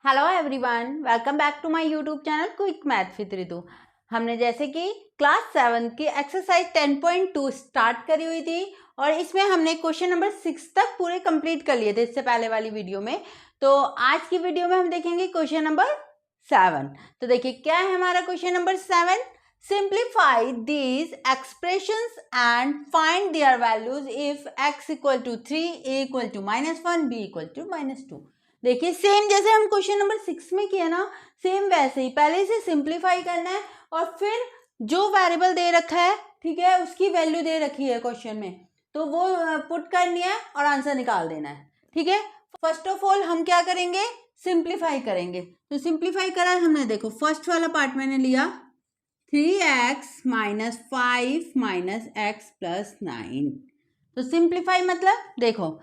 Hello everyone, welcome back to my YouTube channel quick math with Ritu. हमने जैसे कि class 7 की एक्सरसाइज 10.2 स्टार्ट करी हुई थी और इसमें हमने क्वेश्चन नंबर 6 तक पूरे कंप्लीट कर लिए थे इससे पहले वाली वीडियो में। तो आज की वीडियो में हम देखेंगे क्वेश्चन नंबर 7। तो देखिए क्या है हमारा question number 7। Simplify these expressions and find their values if x equal to 3, a equal to -1, b equal to -2। देखिए सेम जैसे हम क्वेश्चन नंबर 6 में किया ना, सेम वैसे ही पहले इसे सिंप्लीफाई करना है और फिर जो वेरिएबल दे रखा है, ठीक है, उसकी वैल्यू दे रखी है क्वेश्चन में, तो वो पुट करनी है और आंसर निकाल देना है। ठीक है, फर्स्ट ऑफ ऑल हम क्या करेंगे, सिंप्लीफाई करेंगे। तो सिंप्लीफाई करा हमने, देखो फर्स्ट वाला पार्ट मैंने लिया 3x - 5 - x + 9। तो सिंप्लीफाई मतलब देखो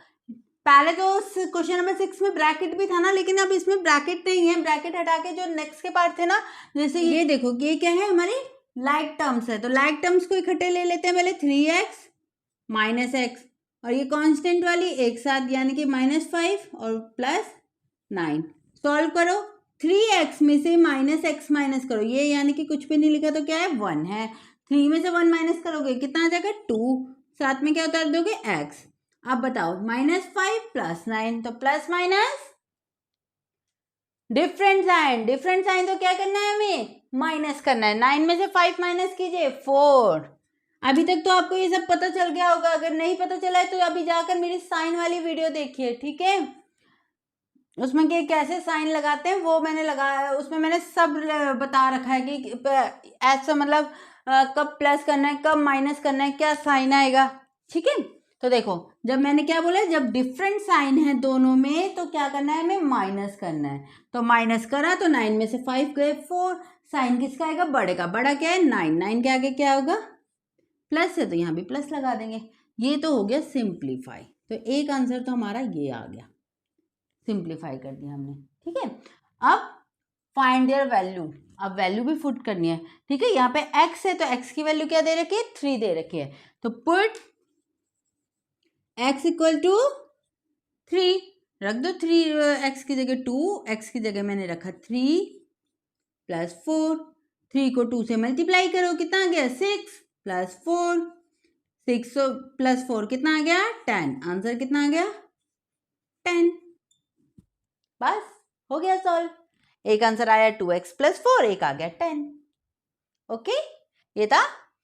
पहले तो क्वेश्चन नंबर 6 में ब्रैकेट भी था ना, लेकिन अब इसमें ब्रैकेट नहीं है। ब्रैकेट हटा के जो नेक्स्ट के पार्ट थे ना, जैसे ये देखो ये क्या है, हमारी लाइक टर्म्स है। तो लाइक टर्म्स को इकट्ठे ले लेते हैं पहले, 3x - x और ये कांस्टेंट वाली एक साथ, यानी कि -5 और +9। सॉल्व करो, 3x में से -x माइनस करो, ये यानी कि कुछ भी नहीं लिखा तो क्या है, 1 है। 3 में से 1 माइनस करोगे कितना आ जाएगा, 2। साथ में क्या उतार दोगे, x। अब बताओ -5 + 9, तो प्लस माइनस डिफरेंट साइन तो क्या करना है, हमें माइनस करना है। 9 में से 5 माइनस कीजिए, 4। अभी तक तो आपको ये सब पता चल गया होगा, अगर नहीं पता चला है तो अभी जाकर मेरी साइन वाली वीडियो देखिए, ठीक है। उसमें कि कैसे साइन लगाते हैं वो मैंने लगाया, उसमें मैंने सब बता रखा है कि ऐसा मतलब कब प्लस करना है, कब माइनस करना है, क्या साइन आएगा। ठीक है, तो देखो जब मैंने क्या बोला, जब डिफरेंट साइन है दोनों में तो क्या करना है, हमें माइनस करना है। तो माइनस करा तो 9 में से 5 गए 4। साइन किसका आएगा, बड़े का। बड़ा क्या है, 9। 9 के आगे क्या होगा, प्लस है, तो यहाँ भी प्लस लगा देंगे। ये तो हो गया सिंप्लीफाई। तो एक आंसर तो हमारा ये आ गया, सिंप्लीफाई कर दिया हमने। ठीक है, अब फाइंड देयर वैल्यू। अब वैल्यू भी पुट करनी है। ठीक है, यहाँ पे x है तो x की वैल्यू क्या दे रखी है, 3 दे रखी है। तो पुट x इक्वल टू 3 रख दो। 3 x की जगह 2, x की जगह मैंने रखा 3 + 4। 3 को 2 से मल्टीप्लाई करो, कितना आ गया, 6 + 4। 6 + 4 कितना आ गया, 10। आंसर कितना आ गया, 10। बस हो गया सॉल्व। एक आंसर आया 2x + 4, एक आ गया 10। ओके, ये था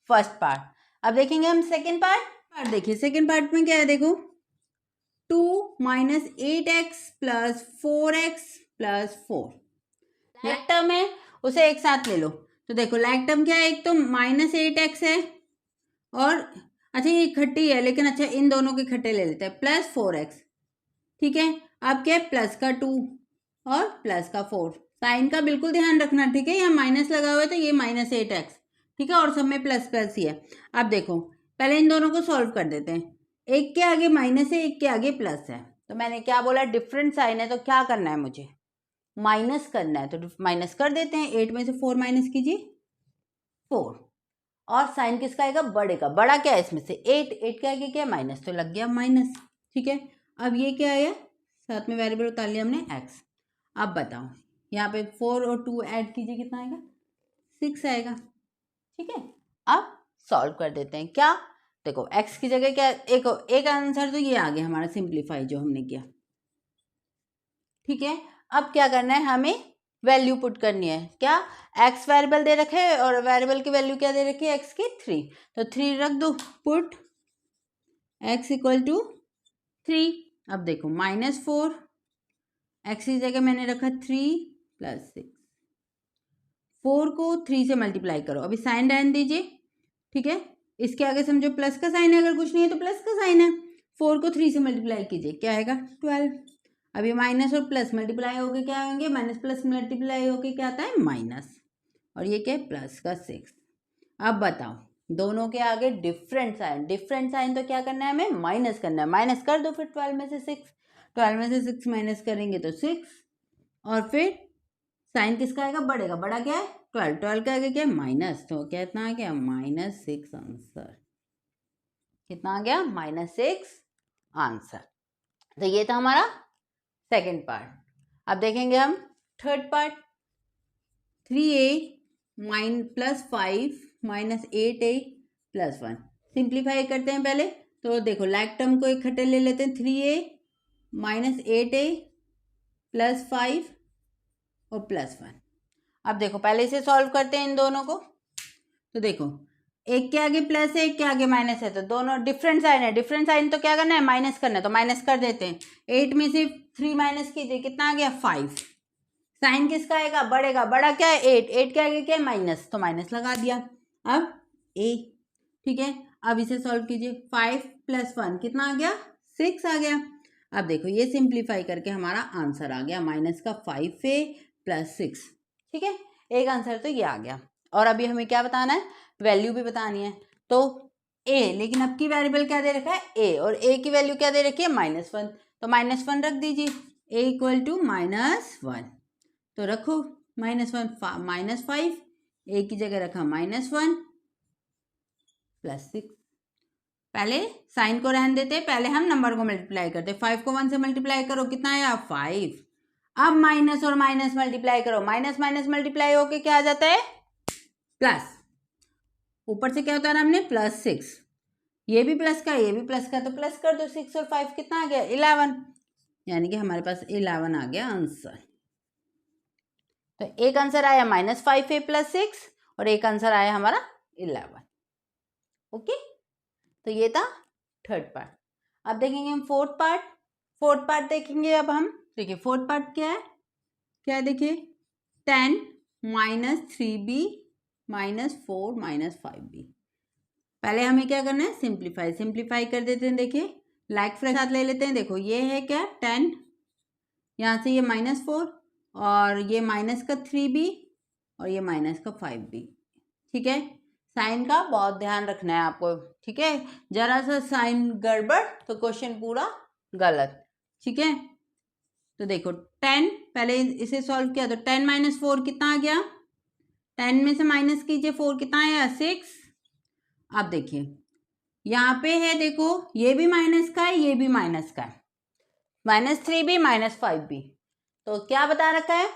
फर्स्ट पार्ट। अब देखेंगे हम सेकेंड पार्ट। देखिए सेकेंड पार्ट में क्या है, देखो 2 - 8x + 4x + 4 लाइक टर्म है, उसे एक साथ ले लो। तो देखो लाइक टर्म क्या है, एक तो -8x है और अच्छा ये इकट्ठी है, लेकिन अच्छा इन दोनों के इकट्ठे ले लेते हैं, +4x। ठीक है, अब क्या है, प्लस का 2 और प्लस का 4। साइन का बिल्कुल ध्यान रखना, ठीक है, यहाँ माइनस लगा हुआ है तो ये -8x। ठीक है, और सब में प्लस प्लस ही है। अब देखो पहले इन दोनों को सॉल्व कर देते हैं। एक के आगे माइनस है, एक के आगे प्लस है। तो मैंने क्या बोला, डिफरेंट साइन है तो क्या करना है, मुझे माइनस करना है। तो माइनस कर देते हैं, 8 में से 4 माइनस कीजिए, 4। और साइन किसका आएगा, बड़े का। बड़ा क्या है इसमें से, 8। 8 के आगे क्या है, माइनस, तो लग गया माइनस। ठीक है, अब ये क्या आया, साथ में वेरिएबल उतार लिया हमने, x। अब बताओ यहाँ पे 4 और 2 ऐड कीजिए, कितना आएगा, 6 आएगा। ठीक है, अब सॉल्व कर देते हैं। क्या, देखो x की जगह क्या, एक आंसर तो ये आ गया हमारा, सिंप्लीफाई जो हमने किया। ठीक है, अब क्या करना है, हमें वैल्यू पुट करनी है। क्या, x वेरिएबल दे रखे है और वेरिएबल की वैल्यू क्या दे रखी है, x की 3। तो 3 रख दो, पुट x इक्वल टू 3। अब देखो -4, x की जगह मैंने रखा 3 + 6। 4 को 3 से मल्टीप्लाई करो, अभी साइन रहने दीजिए। ठीक है, इसके आगे समझो प्लस का साइन है, अगर कुछ नहीं है तो प्लस का साइन है। 4 को 3 से मल्टीप्लाई कीजिए, क्या आएगा, 12। अभी माइनस और प्लस मल्टीप्लाई होके क्या होंगे, माइनस प्लस मल्टीप्लाई होके क्या आता है, माइनस। और ये क्या है, प्लस का 6। अब बताओ दोनों के आगे डिफरेंट साइन। डिफरेंट साइन तो क्या करना है, हमें माइनस करना है। माइनस कर दो फिर 12 में से 6। 12 में से 6 माइनस करेंगे तो 6। और फिर साइन किसका आएगा, बड़े का। बड़ा क्या है, 12। 12 का आगे क्या है, माइनस, तो कितना आ गया, -6 आंसर। कितना आ गया, -6 आंसर। तो ये था हमारा सेकंड पार्ट। अब देखेंगे हम third part 3a plus 5 minus 8a plus 1। Simplify करते हैं पहले, तो देखो लाइक टर्म को इकट्ठे ले लेते हैं, 3a माइनस 8a प्लस 5 और प्लस 1। अब देखो पहले इसे सॉल्व करते हैं इन दोनों को। तो देखो एक के आगे प्लस है, एक के आगे माइनस है, तो दोनों डिफरेंट साइन है, डिफरेंट साइन तो क्या करना है, माइनस करना है, तो माइनस कर देते हैं। 8 में से 3 माइनस कीजिए, कितना आ गया 5। साइन किसका आएगा, बढ़ेगा, बड़ा क्या है 8, 8 के आगे क्या है माइनस, तो माइनस लगा दिया। अब a, ठीक है, अब इसे सॉल्व कीजिए, 5 प्लस 1 कितना आ गया 6 आ गया। अब देखो ये सिंप्लीफाई करके हमारा आंसर आ गया माइनस का 5a प्लस 6। ठीक है, एक आंसर तो ये आ गया। और अभी हमें क्या बताना है, वैल्यू भी बतानी है। तो a, लेकिन अब की वेरिएबल क्या दे रखा है a, और a की वैल्यू क्या दे रखी है -1, तो -1 रख दीजिए, a इक्वल टू -1, तो रखो -1 -5, a की जगह रखा -1 प्लस 6। पहले साइन को रहने देते, पहले हम नंबर को मल्टीप्लाई करते। 5 को 1 से मल्टीप्लाई करो, कितना आया 5। अब माइनस और माइनस मल्टीप्लाई करो, माइनस माइनस मल्टीप्लाई होके क्या आ जाता है प्लस। ऊपर से क्या होता है हमने +6, ये भी प्लस का ये भी प्लस का, तो प्लस कर दो। 6 और 5 कितना आ गया 11, यानी कि हमारे पास 11 आ गया आंसर। तो एक आंसर आया -5a प्लस 6 और एक आंसर आया हमारा 11। ओके, तो ये था थर्ड पार्ट। अब देखेंगे हम फोर्थ पार्ट। फोर्थ पार्ट देखेंगे अब हम। देखिए फोर्थ पार्ट क्या है, देखिए 10 minus 3b minus 4 minus 5b। पहले हमें क्या करना है, सिंप्लीफाई कर देते हैं। देखिए लाइक के साथ ले लेते हैं। देखो ये है क्या 10, यहाँ से ये -4 और ये माइनस का 3b और ये माइनस का 5b। ठीक है, साइन का बहुत ध्यान रखना है आपको। ठीक है, जरा सा साइन गड़बड़ तो क्वेश्चन पूरा गलत। ठीक है, तो देखो 10, पहले इसे सॉल्व किया तो 10 माइनस 4 कितना आ गया, 10 में से माइनस कीजिए 4 कितना आया 6। अब देखिए यहाँ पे है, देखो ये भी माइनस का है, ये भी माइनस का है, -3b -5b। तो क्या बता रखा है,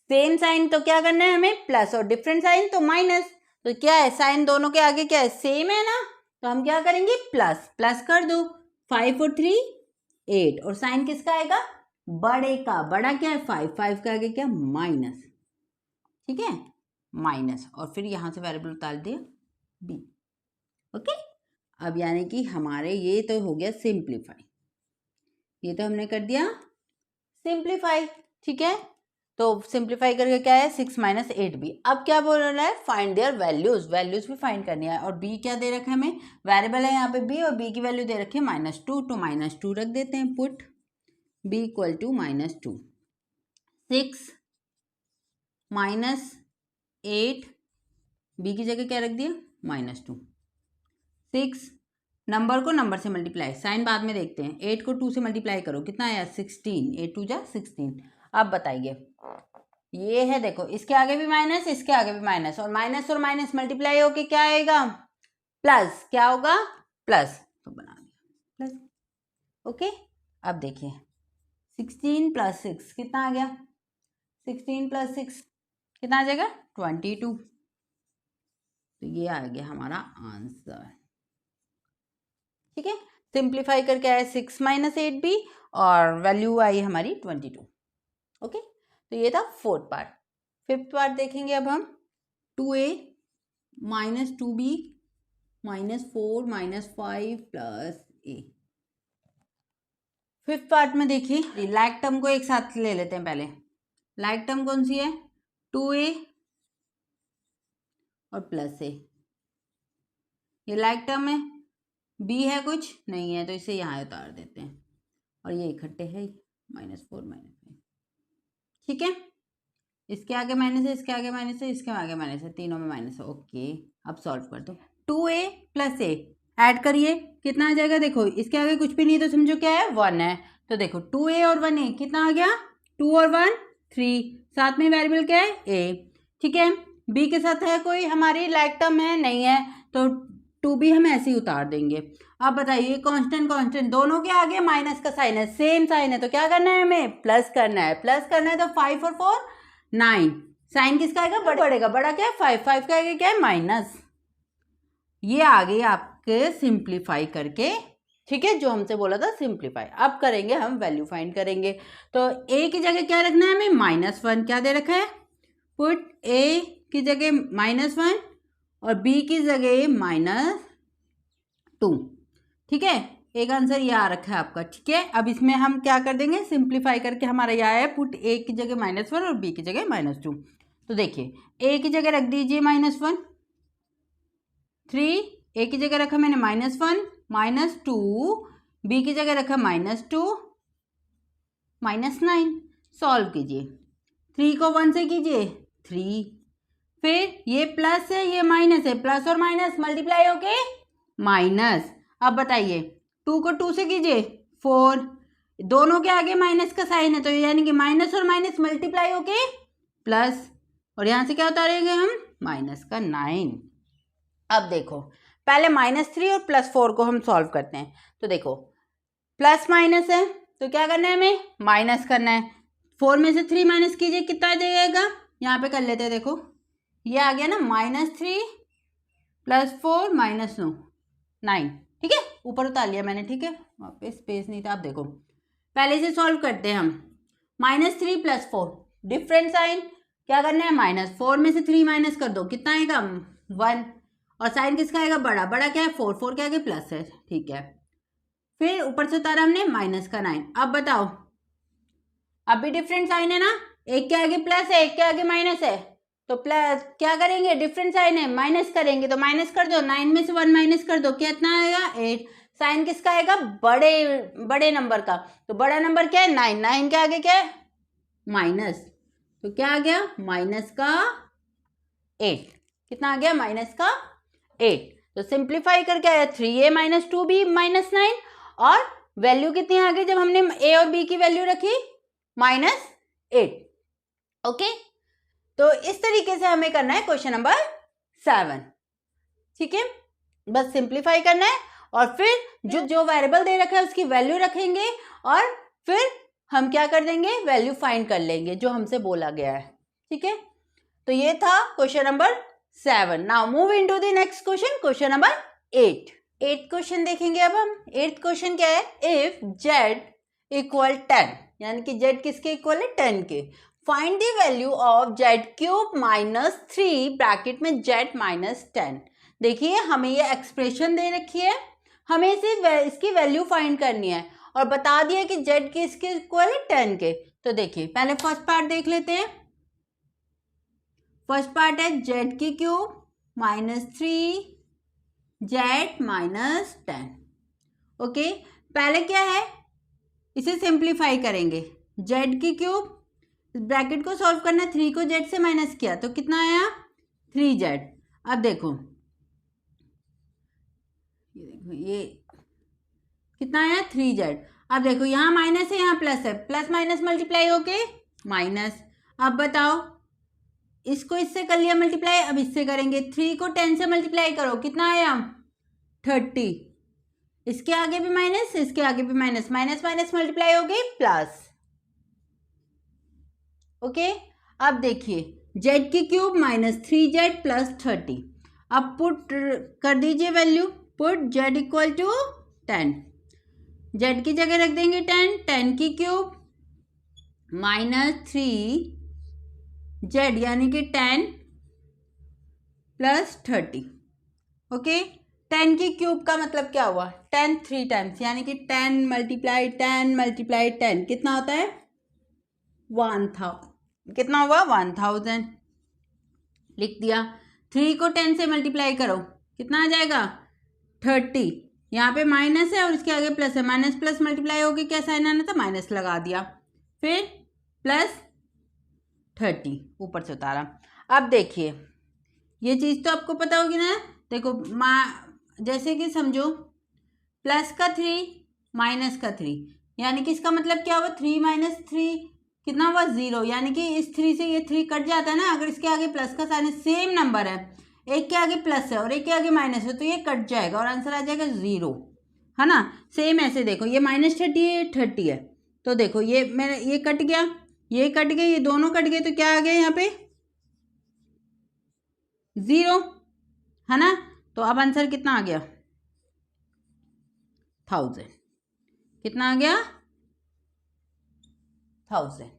सेम साइन तो क्या करना है हमें प्लस, और डिफरेंट साइन तो माइनस। तो क्या है, साइन दोनों के आगे क्या है सेम है ना, तो हम क्या करेंगे प्लस, प्लस कर दो। 5 और 3 8, और साइन किसका आएगा बड़े का, बड़ा क्या है 5, 5 के आगे क्या माइनस। ठीक है, माइनस, और फिर यहां से वेरिएबल उतार दिया b। ओके, अब यानी कि हमारे ये तो हो गया सिंप्लीफाई, ये तो हमने कर दिया सिंप्लीफाई। ठीक है, तो सिंप्लीफाई करके क्या है 6 माइनस 8b। अब क्या बोल रहा है, फाइंड देयर वैल्यूज, वैल्यूज भी फाइंड करनी है। और b क्या दे रखा है हमें, वेरिएबल है यहाँ पे b, और b की वैल्यू दे रखी है -2, तो -2 रख देते हैं। Put b equal to -2, 6 minus 8, b की जगह क्या रख दिया -2। 6 नंबर को नंबर से मल्टीप्लाई, साइन बाद में देखते हैं। 8 को 2 से मल्टीप्लाई करो, कितना आया 16, 8 2 जा 16। अब बताइए ये है, देखो इसके आगे भी माइनस, इसके आगे भी माइनस, और माइनस मल्टीप्लाई होके क्या आएगा प्लस, क्या होगा प्लस, तो बना दिया प्लस। ओके, अब देखिए 16 प्लस 6 कितना आ गया, 16 प्लस 6 कितना आ जाएगा 22। तो ये आ गया हमारा आंसर। ठीक है, सिंप्लीफाई करके आया 6 माइनस 8b और वैल्यू आई हमारी 22। ओके, तो ये था फोर्थ पार्ट। फिफ्थ पार्ट देखेंगे अब हम। 2a minus 2b minus 4 minus 5 plus a। Fifth part में देखिए लाइक टर्म को एक साथ ले लेते हैं। पहले लाइक टर्म कौन सी है 2a और प्लस a, ये लाइक टर्म है। b है कुछ नहीं है, तो इसे यहाँ उतार देते हैं, और ये इकट्ठे है -4 -5। ठीक है, इसके आगे माइनस है, इसके आगे माइनस है, इसके आगे माइनस है, तीनों में माइनस है। ओके, अब सॉल्व कर दो। 2a प्लस a ऐड करिए, कितना आ जाएगा, देखो इसके आगे कुछ भी नहीं तो समझो क्या है 1 है। तो देखो 2a और 1a कितना आ गया 2 और 1 3, साथ में वेरिएबल क्या है a। ठीक है, b के साथ है कोई हमारी लाइक टर्म है नहीं है, तो टू भी हम ऐसे ही उतार देंगे। अब बताइए कांस्टेंट कांस्टेंट दोनों के आगे माइनस का साइन है, सेम साइन है, तो क्या करना है हमें, प्लस करना है। प्लस करना है तो 5 और 4 9, साइन किसका आएगा, बढ़ेगा, बड़ा क्या है 5, 5 का आगे क्या है माइनस। ये आ गई आपके सिंप्लीफाई करके, ठीक है, जो हमसे बोला था सिंप्लीफाई। अब करेंगे हम वैल्यू फाइंड करेंगे। तो ए की जगह क्या रखना है हमें, -1 क्या दे रखा है, पुट ए की जगह -1 और बी की जगह -2, ठीक है। एक आंसर ये आ रखा है आपका, ठीक है। अब इसमें हम क्या कर देंगे, सिंप्लीफाई करके हमारा ये आया है पुट ए की जगह -1 और बी की जगह -2। तो देखिए ए की जगह रख दीजिए -1, 3 ए की जगह रखा मैंने -1 -2, बी की जगह रखा -2 -9। सॉल्व कीजिए, 3 को 1 से कीजिए 3, फिर ये प्लस है ये माइनस है, प्लस और माइनस मल्टीप्लाई होके माइनस। अब बताइए 2 को 2 से कीजिए 4, दोनों के आगे माइनस का साइन है तो यानी कि माइनस और माइनस मल्टीप्लाई होके प्लस, और यहाँ से क्या उतारेंगे हम, -9। अब देखो पहले -3 और +4 को हम सॉल्व करते हैं। तो देखो प्लस माइनस है तो क्या करना है हमें, माइनस करना है। 4 में से 3 माइनस कीजिए कितना आ जाएगा, यहाँ पे कर लेते हैं, देखो ये आ गया ना -3 + 4 -9, ठीक है, ऊपर उतार लिया मैंने, ठीक है, वहाँ पे स्पेस नहीं था। अब देखो पहले से सॉल्व करते हैं हम, -3 + 4 डिफरेंट साइन, क्या करना है -4 में से 3 माइनस कर दो कितना आएगा 1, और साइन किसका आएगा, बड़ा, बड़ा क्या है 4, 4 के आगे प्लस है, ठीक है। फिर ऊपर से उतारा हमने -9। अब बताओ अब भी डिफरेंट साइन है ना, एक के आगे प्लस है एक के आगे माइनस है, तो प्लस क्या करेंगे, डिफरेंट साइन है माइनस करेंगे, तो माइनस कर दो, 9 में से 1 माइनस कर दो कितना आएगा 8। साइन किसका आएगा, बड़े नंबर का, तो बड़ा नंबर क्या है 9, 9 के आगे क्या है माइनस, तो क्या आ गया -8, कितना आ गया -8। तो सिंप्लीफाई करके आया 3a - 2b -9, और वैल्यू कितनी आ गई जब हमने a और b की वैल्यू रखी -8। ओके, तो इस तरीके से हमें करना है क्वेश्चन नंबर 7, ठीक है। बस सिंप्लीफाई करना है और फिर जो वेरिएबल दे रखा है उसकी वैल्यू रखेंगे, और फिर हम क्या कर देंगे, वैल्यू फाइंड कर लेंगे जो हमसे बोला गया है, ठीक है। तो ये था question number 7। Now move into the next question, question number 8। 8th question देखेंगे अब हम। 8th क्वेश्चन क्या है, इफ z = 10, यानी कि z किसके इक्वल है 10 के, find the value of z³ -3 bracket में z -10। देखिए हमें ये एक्सप्रेशन दे रखी है, हमें इसकी वैल्यू फाइंड करनी है, और बता दिया कि z किसके इक्वल है 10 के। तो देखिए पहले फर्स्ट पार्ट देख लेते हैं। फर्स्ट पार्ट है z³ -3 z -10। ओके, पहले क्या है, इसे सिंप्लीफाई करेंगे, z³ ब्रैकेट को सॉल्व करना, 3 को z से माइनस किया तो कितना आया 3z। अब देखो ये कितना आया 3z। अब देखो यहाँ माइनस है यहाँ प्लस है, प्लस माइनस मल्टीप्लाई होके माइनस। अब बताओ इसको इससे कर लिया मल्टीप्लाई, अब इससे करेंगे, 3 को 10 से मल्टीप्लाई करो कितना आया 30, इसके आगे भी माइनस इसके आगे भी माइनस, माइनस माइनस मल्टीप्लाई हो गई प्लस। ओके, अब देखिए z³ -3z + 30। अब पुट कर दीजिए वैल्यू, पुट z = 10, z की जगह रख देंगे 10, 10³ -3z यानी कि 10 + 30। ओके, 10³ का मतलब क्या हुआ, 10 3 टाइम्स, यानी कि 10 × 10 कितना होता है 1000, कितना हुआ 1000, लिख दिया। 3 को 10 से मल्टीप्लाई करो कितना आ जाएगा 30, यहाँ पे माइनस है और इसके आगे प्लस है, माइनस प्लस मल्टीप्लाई होगी, क्या साइन आना था माइनस लगा दिया, फिर +30 ऊपर से उतारा। अब देखिए ये चीज़ तो आपको पता होगी ना, देखो जैसे कि समझो प्लस का 3 माइनस का 3, यानी कि इसका मतलब क्या हुआ 3 - 3 कितना हुआ 0, यानी कि इस 3 से ये 3 कट जाता है ना, अगर इसके आगे प्लस का साइन सेम नंबर है, एक के आगे प्लस है और एक के आगे माइनस है, तो ये कट जाएगा और आंसर आ जाएगा 0, है ना। सेम ऐसे देखो, ये -30 है, ये 30 है, तो देखो ये मेरा ये कट गया, ये कट गया, ये दोनों कट गए, तो क्या आ गया यहाँ पे 0, है ना। तो अब आंसर कितना आ गया 1000, कितना आ गया 1000।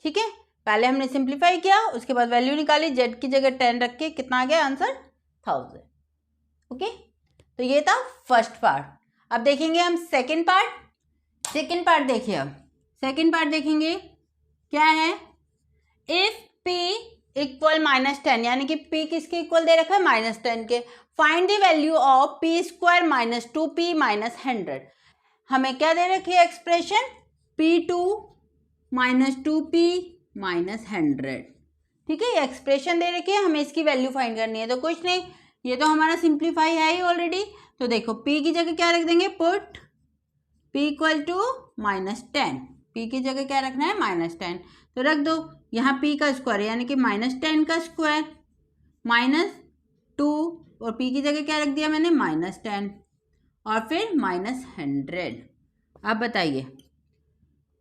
ठीक है, पहले हमने सिंप्लीफाई किया, उसके बाद वैल्यू निकाली, जेड की जगह 10 रख के कितना आ गया आंसर 1000। ओके, तो ये था फर्स्ट पार्ट। अब देखेंगे हम सेकंड पार्ट। सेकंड पार्ट देखिए, अब सेकंड पार्ट देखेंगे क्या है। इफ p इक्वल -10, यानी कि p किसके इक्वल दे रखा है -10 के, find the value of p square -2p -100। हमें क्या दे रखी है एक्सप्रेशन, p2 -2p -100। ठीक है, ये एक्सप्रेशन दे रखी है, हमें इसकी वैल्यू फाइंड करनी है। तो कुछ नहीं, ये तो हमारा सिंप्लीफाई है ही ऑलरेडी। तो देखो p की जगह क्या रख देंगे, put p equal to -10, p की जगह क्या रखना है -10, तो रख दो। यहाँ p का स्क्वायर यानी कि -10 का स्क्वायर -2, और p की जगह क्या रख दिया मैंने -10, और फिर -100। अब बताइए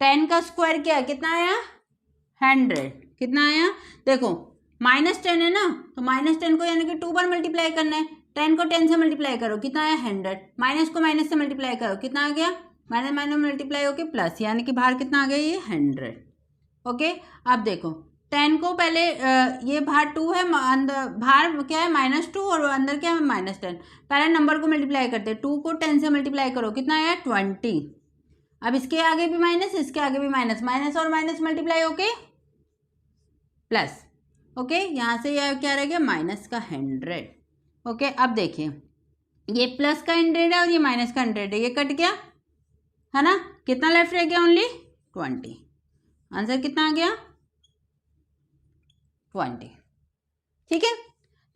10 का स्क्वायर क्या है, कितना आया 100, कितना आया, देखो -10 है ना, तो -10 को यानी कि 2 बार मल्टीप्लाई करना है, 10 को 10 से मल्टीप्लाई करो, कितना आया 100, माइनस को माइनस से मल्टीप्लाई करो, कितना आ गया माइनस माइनस मल्टीप्लाई होके प्लस, यानी कि बाहर कितना आ गया ये 100। ओके, अब देखो 10 को पहले ये बाहर 2 है, अंदर बाहर क्या है -2 और अंदर क्या है -10, पहले नंबर को मल्टीप्लाई करते हैं, 2 को 10 से मल्टीप्लाई करो, कितना आया 20। अब इसके आगे भी माइनस, इसके आगे भी माइनस, माइनस और माइनस मल्टीप्लाई होके प्लस। ओके, यहाँ से यह क्या रह गया माइनस का 100। ओके, अब देखिए ये प्लस का 100 है और ये माइनस का 100 है, ये कट गया, है ना, कितना लेफ्ट रह गया ओनली 20। आंसर कितना आ गया 20। ठीक है,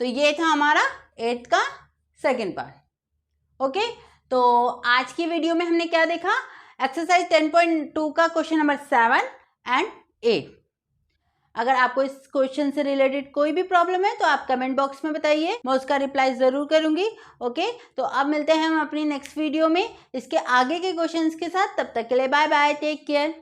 तो ये था हमारा 8th का सेकंड पार्ट। ओके, तो आज की वीडियो में हमने क्या देखा, एक्सरसाइज 10.2 का क्वेश्चन नंबर 7 एंड 8। अगर आपको इस क्वेश्चन से रिलेटेड कोई भी प्रॉब्लम है तो आप कमेंट बॉक्स में बताइए, मैं उसका रिप्लाई ज़रूर करूंगी। ओके, तो अब मिलते हैं हम अपनी नेक्स्ट वीडियो में इसके आगे के क्वेश्चंस के साथ, तब तक के लिए बाय बाय, टेक केयर।